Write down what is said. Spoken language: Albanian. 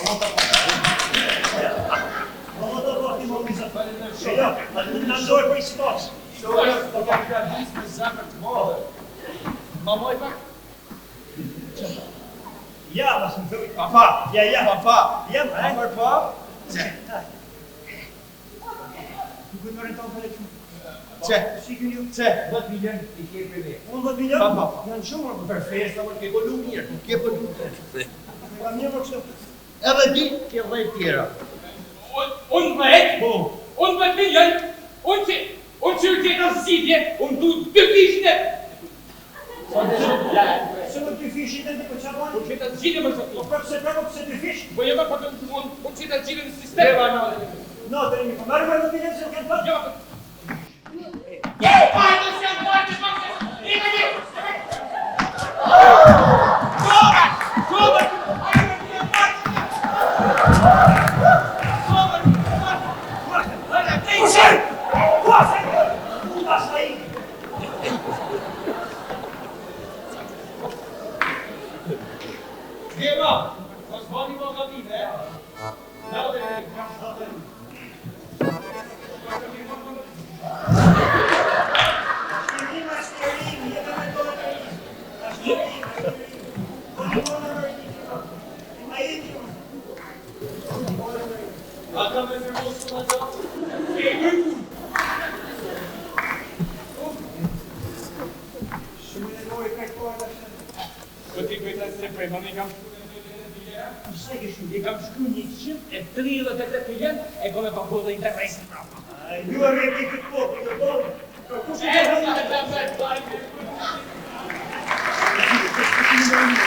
Në ndojë për i spas. Shore, po ka realisht me zemër të madhe. Mamoj pak? Ja, mas më thëvi. Papa! Ja. Papa! Jam, Mamër pa? Që? Nuk e mërën tonë për e që. Që? Shikën ju? Që? 10 milion i ke për me. 10 milion? Papa. Janë shumë, Për festa, më ke golu mirë. Ke golu mirë. Ka një më kështë. Edhe ti, ke 10 tjera. Unë dhejt, unë 10 milion, unë që të jetë zgjidhje, unë du 2 fishte. Se më 2 fishit e në për qabanë? Unë që jetë zgjidhje më zëtë. Përse preko pëse 2 fish? Po jema për unë që jetë zgjidhje në sistem. No, të rimi, përmarë më 10 milion se në këtë bërë? I kam shkru 138 milion e kome pa kodë interesin prapa. Ju e rejtë i këtë po, këtë tonë. Kush e të